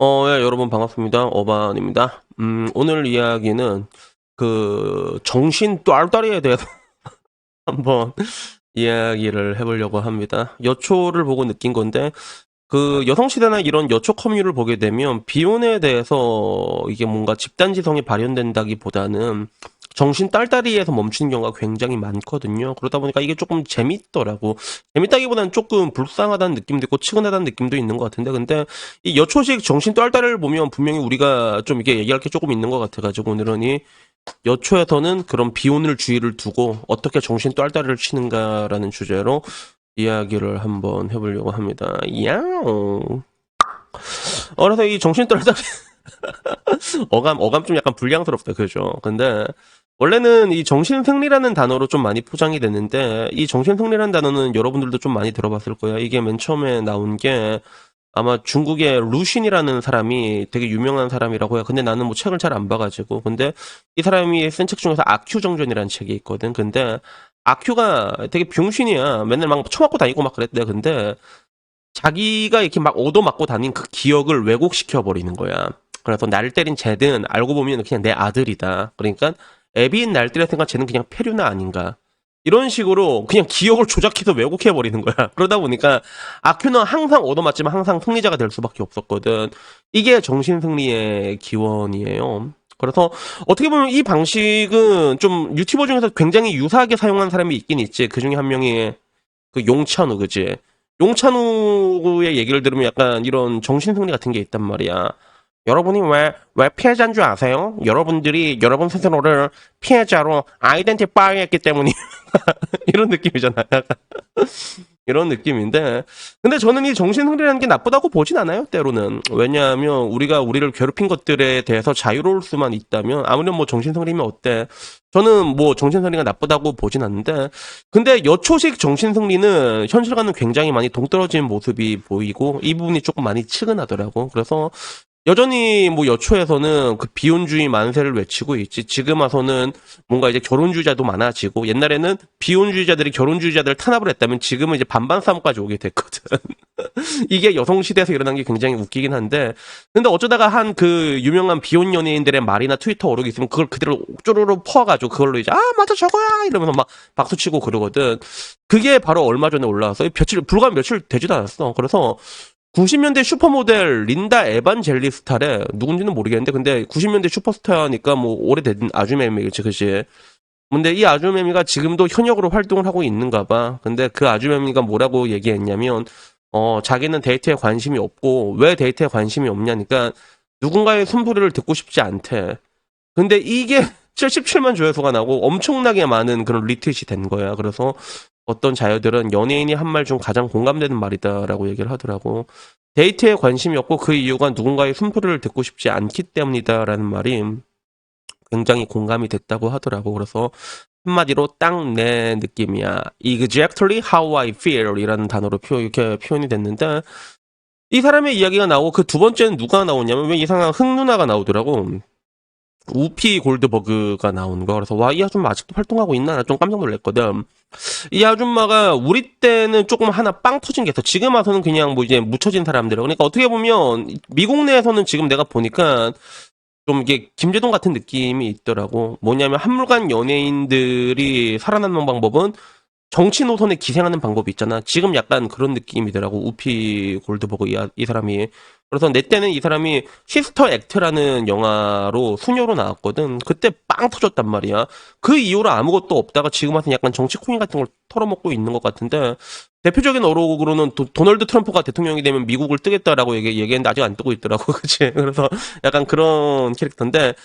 예, 여러분 반갑습니다. 어반입니다. 오늘 이야기는 정신 떫떫이에 대해서 한번 이야기를 해보려고 합니다. 여초를 보고 느낀 건데, 여성시대나 이런 여초 커뮤를 보게 되면 비혼에 대해서 이게 뭔가 집단지성이 발현된다기보다는 정신 딸딸이에서 멈추는 경우가 굉장히 많거든요. 그러다 보니까 이게 조금 재밌더라고. 재밌다기보다는 조금 불쌍하다는 느낌도 있고 측은하다는 느낌도 있는 것 같은데, 근데 이 여초식 정신 딸딸이를 보면 분명히 우리가 좀 이게 얘기할 게 조금 있는 것 같아가지고 오늘은 이 여초에서는 그런 비혼을 주의를 두고 어떻게 정신 딸딸이를 치는가라는 주제로 이야기를 한번 해보려고 합니다. 야옹. 그래서 이 정신 딸딸이 어감 좀 약간 불량스럽다, 그죠? 근데 원래는 이 정신승리라는 단어로 좀 많이 포장이 됐는데, 이 정신승리라는 단어는 여러분들도 좀 많이 들어봤을 거야. 이게 맨 처음에 나온 게 아마 중국의 루신이라는 사람이 되게 유명한 사람이라고 해요. 근데 나는 뭐 책을 잘 안 봐가지고. 근데 이 사람이 쓴 책 중에서 아큐 정전이라는 책이 있거든. 근데 아큐가 되게 병신이야. 맨날 막 처맞고 다니고 막 그랬대. 근데 자기가 이렇게 막 얻어맞고 다닌 그 기억을 왜곡시켜 버리는 거야. 그래서 날 때린 쟤는 알고 보면 그냥 내 아들이다. 그러니까 애비인 날 때렸으니까 쟤는 그냥 페류나 아닌가. 이런 식으로 그냥 기억을 조작해서 왜곡해 버리는 거야. 그러다 보니까 아큐는 항상 얻어맞지만 항상 승리자가 될 수밖에 없었거든. 이게 정신승리의 기원이에요. 그래서 어떻게 보면 이 방식은 좀 유튜버 중에서 굉장히 유사하게 사용한 사람이 있긴 있지. 그 중에 한 명이 그 용찬우, 그지? 용찬우의 얘기를 들으면 약간 이런 정신승리 같은 게 있단 말이야. 여러분이 왜 피해자인 줄 아세요? 여러분들이 여러분 스스로를 피해자로 아이덴티파이 했기 때문이 이런 느낌이잖아. 약간 이런 느낌인데. 근데 저는 이 정신승리라는 게 나쁘다고 보진 않아요, 때로는. 왜냐하면 우리가 우리를 괴롭힌 것들에 대해서 자유로울 수만 있다면, 아무렴 뭐 정신승리면 어때? 저는 뭐 정신승리가 나쁘다고 보진 않는데, 근데 여초식 정신승리는 현실과는 굉장히 많이 동떨어진 모습이 보이고, 이 부분이 조금 많이 측은하더라고. 그래서 여전히 뭐 여초에서는 그 비혼주의 만세를 외치고 있지. 지금 와서는 뭔가 이제 결혼주의자도 많아지고, 옛날에는 비혼주의자들이 결혼주의자들을 탄압을 했다면 지금은 이제 반반 싸움까지 오게 됐거든. 이게 여성시대에서 일어난 게 굉장히 웃기긴 한데, 근데 어쩌다가 한 그 유명한 비혼 연예인들의 말이나 트위터 어록이 있으면 그걸 그대로 쪼르르 퍼가지고 그걸로 이제 맞아 저거야 이러면서 막 박수치고 그러거든. 그게 바로 얼마 전에 올라와서 불과 며칠 되지도 않았어. 그래서 90년대 슈퍼모델 린다 에반젤리스타래. 누군지는 모르겠는데, 근데 90년대 슈퍼스타니까 뭐 오래된 아주매미겠지, 그치? 근데 이 아주매미가 지금도 현역으로 활동을 하고 있는가 봐. 근데 그 아주매미가 뭐라고 얘기했냐면, 자기는 데이트에 관심이 없고, 왜 데이트에 관심이 없냐니까, 누군가의 숨소리를 듣고 싶지 않대. 근데 이게 77만 조회수가 나고 엄청나게 많은 그런 리트윗이 된 거야. 그래서 어떤 자녀들은 연예인이 한 말 중 가장 공감되는 말이다라고 얘기를 하더라고. 데이트에 관심이 없고 그 이유가 누군가의 숨소리를 듣고 싶지 않기 때문이다라는 말이 굉장히 공감이 됐다고 하더라고. 그래서 한마디로 딱 내 느낌이야. Exactly how I feel 이라는 단어로 이렇게 표현이 됐는데, 이 사람의 이야기가 나오고 그 두 번째는 누가 나오냐면 왜 이상한 흥 누나가 나오더라고. 우피 골드버그가 나온 거. 그래서 와, 이 아줌마 아직도 활동하고 있나? 나 좀 깜짝 놀랐거든. 이 아줌마가 우리 때는 조금 하나 빵 터진 게 있어. 지금 와서는 그냥 뭐 이제 묻혀진 사람들이야. 그러니까 어떻게 보면 미국 내에서는 지금 내가 보니까 좀 이게 김재동 같은 느낌이 있더라고. 뭐냐면 한물간 연예인들이 살아남는 방법은 정치 노선에 기생하는 방법이 있잖아. 지금 약간 그런 느낌이더라고. 우피 골드버그 이 사람이. 그래서 내 때는 이 사람이 시스터 액트라는 영화로 수녀로 나왔거든. 그때 빵 터졌단 말이야. 그 이후로 아무것도 없다가 지금 와서 약간 정치 코인 같은 걸 털어먹고 있는 것 같은데, 대표적인 어록으로는 도널드 트럼프가 대통령이 되면 미국을 뜨겠다라고 얘기했는데 아직 안 뜨고 있더라고. 그치? 그래서 약간 그런 캐릭터인데,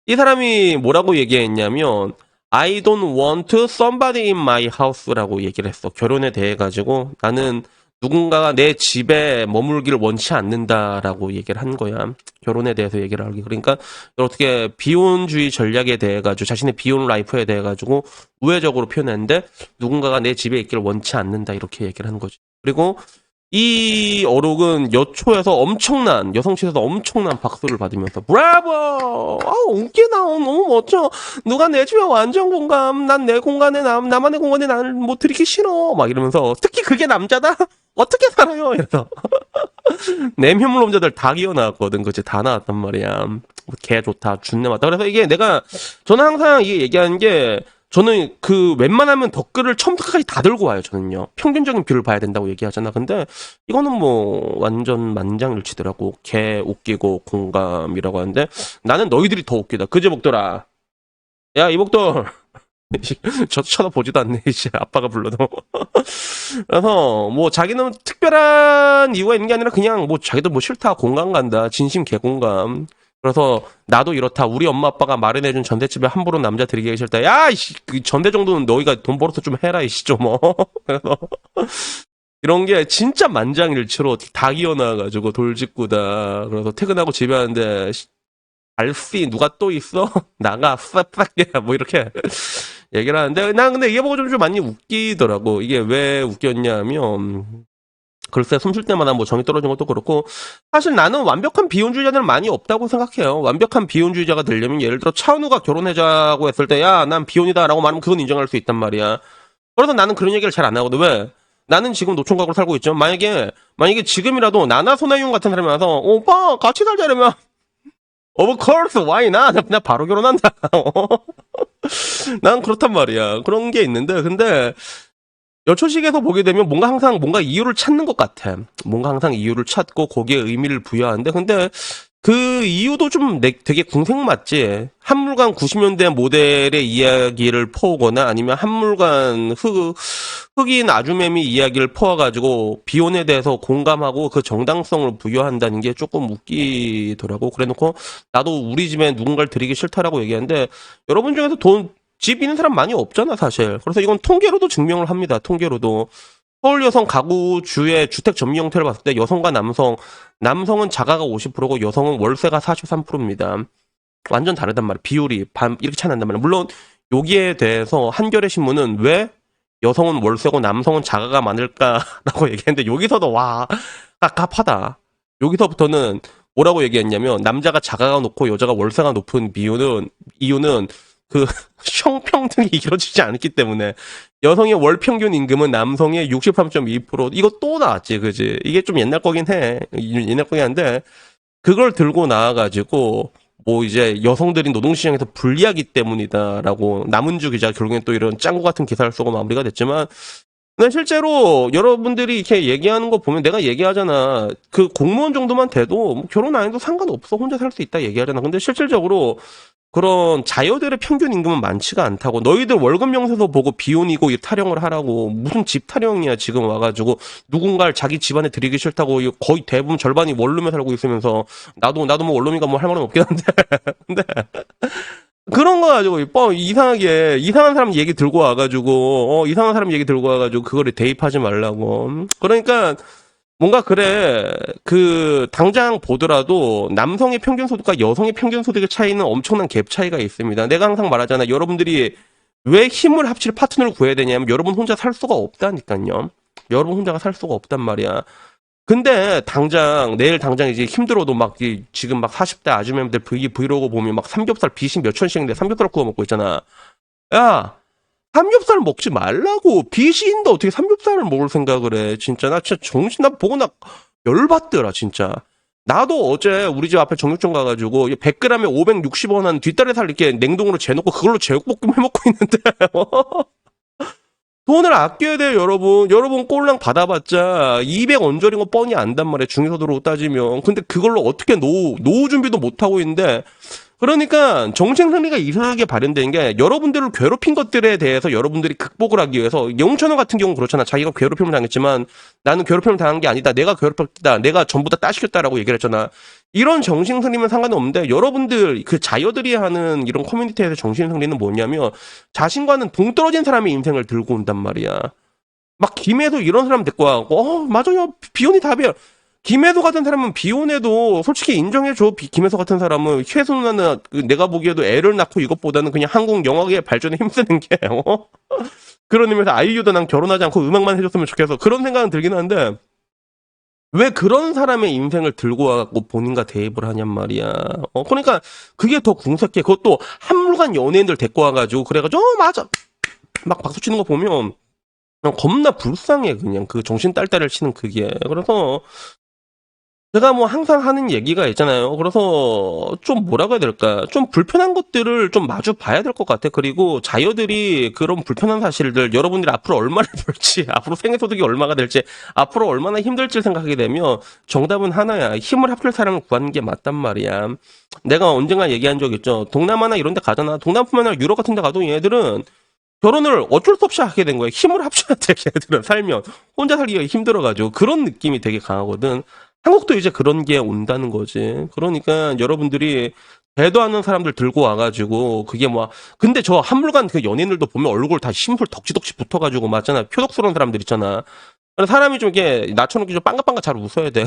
이 사람이 뭐라고 얘기했냐면 I don't want somebody in my house라고 얘기를 했어. 결혼에 대해 가지고 나는 누군가가 내 집에 머물기를 원치 않는다라고 얘기를 한 거야. 결혼에 대해서 얘기를 하기. 그러니까 어떻게 비혼주의 전략에 대해 가지고 자신의 비혼 라이프에 대해 가지고 우회적으로 표현했는데, 누군가가 내 집에 있기를 원치 않는다 이렇게 얘기를 하는 거지. 그리고 이 어록은 여초에서 엄청난, 여성시에서 엄청난 박수를 받으면서 브라보! 웃기다, 너무 멋져. 누가 내 집에 완전 공감. 난 내 공간에 나만의 공간에 나를 뭐 들이기 싫어. 막 이러면서, 특히 그게 남자다? 어떻게 살아요? 이래서 내면물론자들 다 기어나왔거든. 그치? 다 나왔단 말이야. 개 좋다. 준내 맞다. 그래서 이게 저는 항상 이게 얘기하는 게, 저는 그 웬만하면 댓글을 처음부터 끝까지 다 들고 와요. 저는요. 평균적인 뷰를 봐야 된다고 얘기하잖아. 근데 이거는 뭐 완전 만장일치더라고. 개 웃기고 공감이라고 하는데, 나는 너희들이 더 웃기다. 그제 목돌아. 야, 이목돌. 저 쳐다보지도 않네, 이씨. 아빠가 불러도. 그래서, 뭐, 자기는 특별한 이유가 있는 게 아니라 그냥, 뭐, 자기도 뭐 싫다, 공감 간다, 진심 개공감. 그래서, 나도 이렇다, 우리 엄마 아빠가 마련해준 전대집에 함부로 남자 들이기 싫다. 야, 이씨, 그 전대 정도는 너희가 돈 벌어서 좀 해라, 이씨, 좀, 그래서, 이런 게 진짜 만장일치로 다 기어나와가지고 돌직구다. 그래서 퇴근하고 집에 왔는데, 알씨, 누가 또 있어? 나가, 싹싹해, 뭐, 이렇게. 얘기를 하는데, 난 근데 이게 보고 좀 많이 웃기더라고. 이게 왜 웃겼냐면, 글쎄, 숨 쉴 때마다 뭐 정이 떨어진 것도 그렇고, 사실 나는 완벽한 비혼주의자들은 많이 없다고 생각해요. 완벽한 비혼주의자가 되려면, 예를 들어, 차은우가 결혼하자고 했을 때, 야, 난 비혼이다라고 말하면 그건 인정할 수 있단 말이야. 그래서 나는 그런 얘기를 잘 안 하거든. 왜? 나는 지금 노총각으로 살고 있죠. 만약에 지금이라도 나나 소나윤 같은 사람이 와서, 오빠, 같이 살자 이러면, of course, why not? 나 바로 결혼한다. 난 그렇단 말이야. 그런 게 있는데, 근데, 여초식에서 보게 되면 뭔가 이유를 찾는 것 같아. 뭔가 항상 이유를 찾고 거기에 의미를 부여하는데, 근데 그 이유도 좀 되게 궁색맞지. 한물간 90년대 모델의 이야기를 퍼오거나 아니면 한물간 흑인 아주매미 이야기를 퍼와가지고 비혼에 대해서 공감하고 그 정당성을 부여한다는 게 조금 웃기더라고. 그래 놓고 나도 우리 집에 누군가를 드리기 싫다라고 얘기하는데, 여러분 중에서 집 있는 사람 많이 없잖아, 사실. 그래서 이건 통계로도 증명을 합니다, 통계로도. 서울 여성 가구주의 주택 점유 형태를 봤을 때 여성과 남성은 자가가 50%고 여성은 월세가 43%입니다. 완전 다르단 말이야. 비율이 이렇게 차이 난단 말이야. 물론 여기에 대해서 한겨레 신문은 왜 여성은 월세고 남성은 자가가 많을까라고 얘기했는데, 여기서도 와, 깝깝하다. 여기서부터는 뭐라고 얘기했냐면, 남자가 자가가 높고 여자가 월세가 높은 이유는 그 형평등이 이루어지지 않기 때문에. 여성의 월 평균 임금은 남성의 63.2%. 이거 또 나왔지, 그지? 이게 좀 옛날 거긴 해. 옛날 거긴 한데, 그걸 들고 나와가지고 뭐 이제 여성들이 노동시장에서 불리하기 때문이다라고 남은주 기자 결국엔 또 이런 짱구 같은 기사를 쓰고 마무리가 됐지만, 근데 실제로 여러분들이 이렇게 얘기하는 거 보면, 내가 얘기하잖아. 그 공무원 정도만 돼도 뭐 결혼 안 해도 상관없어. 혼자 살 수 있다 얘기하잖아. 근데 실질적으로 그런 자녀들의 평균 임금은 많지가 않다고. 너희들 월급 명세서 보고 비혼이고 타령을 하라고. 무슨 집 타령이야 지금 와가지고. 누군가를 자기 집안에 들이기 싫다고. 거의 대부분 절반이 원룸에 살고 있으면서, 나도 뭐 원룸이가 뭐 할 말은 없긴 한데 근데 그런 거 가지고 이상한 사람 얘기 들고 와가지고, 이상한 사람 얘기 들고 와가지고 그거를 대입하지 말라고. 그러니까 뭔가 그래, 당장 보더라도 남성의 평균 소득과 여성의 평균 소득의 차이는 엄청난 갭 차이가 있습니다. 내가 항상 말하잖아. 여러분들이 왜 힘을 합칠 파트너를 구해야 되냐면, 여러분 혼자 살 수가 없다니까요. 여러분 혼자가 살 수가 없단 말이야. 근데 내일 당장 이제 힘들어도 지금 40대 아주머니들 브이로그 보면 삼겹살 비식 몇 천씩인데 삼겹살 구워 먹고 있잖아. 야, 삼겹살 먹지 말라고. 비시인데 어떻게 삼겹살을 먹을 생각을 해. 진짜 나 진짜 나 보고 열받더라 진짜. 나도 어제 우리 집 앞에 정육점 가가지고 100g에 560원 한 뒷다리살 이렇게 냉동으로 재놓고 그걸로 제육볶음 해먹고 있는데 돈을 아껴야 돼요, 여러분. 여러분 꼴랑 받아봤자 200 언저리인 거 뻔히 안단 말이에요, 중위소득으로 따지면. 근데 그걸로 어떻게 노후 준비도 못하고 있는데. 그러니까 정신승리가 이상하게 발현된 게, 여러분들을 괴롭힌 것들에 대해서 여러분들이 극복을 하기 위해서, 영천원 같은 경우는 그렇잖아. 자기가 괴롭힘을 당했지만 나는 괴롭힘을 당한 게 아니다, 내가 괴롭혔다, 내가 전부 다 따시켰다라고 얘기를 했잖아. 이런 정신승리면 상관은 없는데, 여러분들 그 자녀들이 하는 이런 커뮤니티에서 정신승리는 뭐냐면, 자신과는 동떨어진 사람의 인생을 들고 온단 말이야. 김혜수 이런 사람 데리고 와갖고, 맞아요, 비혼이 답이야. 김혜수 같은 사람은 비혼해도 솔직히 인정해줘. 김혜수 같은 사람은, 혜수 누나는 내가 보기에도 애를 낳고 이것보다는 그냥 한국 영화계 발전에 힘쓰는 게, 그런 의미에서 아이유도 난 결혼하지 않고 음악만 해줬으면 좋겠어. 그런 생각은 들긴 하는데, 왜 그런 사람의 인생을 들고 와갖고 본인과 대입을 하냔 말이야. 그러니까 그게 더 궁색해. 그것도 한물간 연예인들 데리고 와가지고, 그래가지고, 맞아, 박수 치는 거 보면, 그냥 겁나 불쌍해, 그냥. 그 정신 딸딸을 치는 그게. 그래서, 제가 뭐 항상 하는 얘기가 있잖아요. 그래서 좀 뭐라고 해야 될까? 좀 불편한 것들을 좀 마주 봐야 될 것 같아. 그리고 자녀들이 그런 불편한 사실들, 여러분들이 앞으로 얼마를 벌지, 앞으로 생애소득이 얼마가 될지, 앞으로 얼마나 힘들지 생각하게 되면 정답은 하나야. 힘을 합칠 사람을 구하는 게 맞단 말이야. 내가 언젠가 얘기한 적 있죠. 동남아나 이런 데 가잖아. 동남뿐만 아니라 유럽 같은 데 가도 얘들은 결혼을 어쩔 수 없이 하게 된 거야. 힘을 합쳐야 돼, 걔들은 살면. 혼자 살기가 힘들어가지고. 그런 느낌이 되게 강하거든. 한국도 이제 그런 게 온다는 거지. 그러니까 여러분들이 대도 않는 사람들 들고 와가지고, 그게 뭐, 근데 저 한물간 그 연예인들도 보면 얼굴 다 심술 덕지덕지 붙어가지고 맞잖아. 표독스러운 사람들 있잖아. 사람이 좀 이렇게 낮춰놓기 좀 빵긋빵긋 잘 웃어야 돼.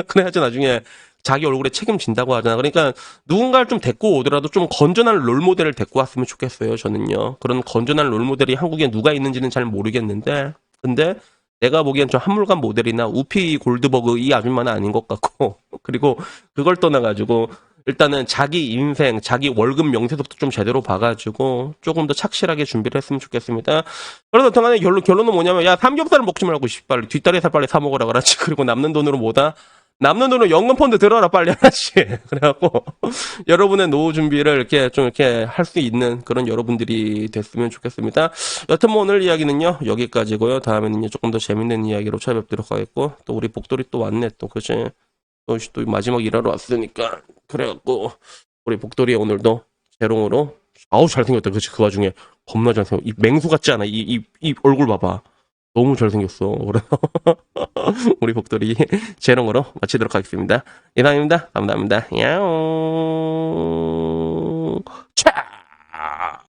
그래야지 나중에 자기 얼굴에 책임진다고 하잖아. 그러니까 누군가를 좀 데리고 오더라도 좀 건전한 롤모델을 데리고 왔으면 좋겠어요, 저는요. 그런 건전한 롤모델이 한국에 누가 있는지는 잘 모르겠는데, 근데 내가 보기엔 좀 한물간 모델이나 우피 골드버그 이 아줌마는 아닌 것 같고, 그리고 그걸 떠나가지고, 일단은 자기 인생, 자기 월급 명세서부터 좀 제대로 봐가지고, 조금 더 착실하게 준비를 했으면 좋겠습니다. 그래서 어떡하냐, 결론은 뭐냐면, 야, 삼겹살을 먹지 말고, 빨리, 뒷다리살 빨리 사먹으라 그러지. 그리고 남는 돈으로 뭐다? 남는 돈으로 연금펀드 들어라, 빨리 하나씩. 그래갖고, 여러분의 노후 준비를 이렇게 좀 이렇게 할 수 있는 그런 여러분들이 됐으면 좋겠습니다. 여튼 뭐 오늘 이야기는요, 여기까지고요. 다음에는요, 조금 더 재밌는 이야기로 찾아뵙도록 하겠고, 또 우리 복돌이 또 왔네, 또, 그치? 또 마지막 일하러 왔으니까. 그래갖고, 우리 복돌이 오늘도 재롱으로, 아우, 잘생겼다. 그치? 그 와중에 겁나 잘생겼, 이 맹수 같지 않아? 이 얼굴 봐봐. 너무 잘생겼어. 그래서 우리 복돌이 재롱으로 마치도록 하겠습니다. 이상입니다. 감사합니다. 야옹.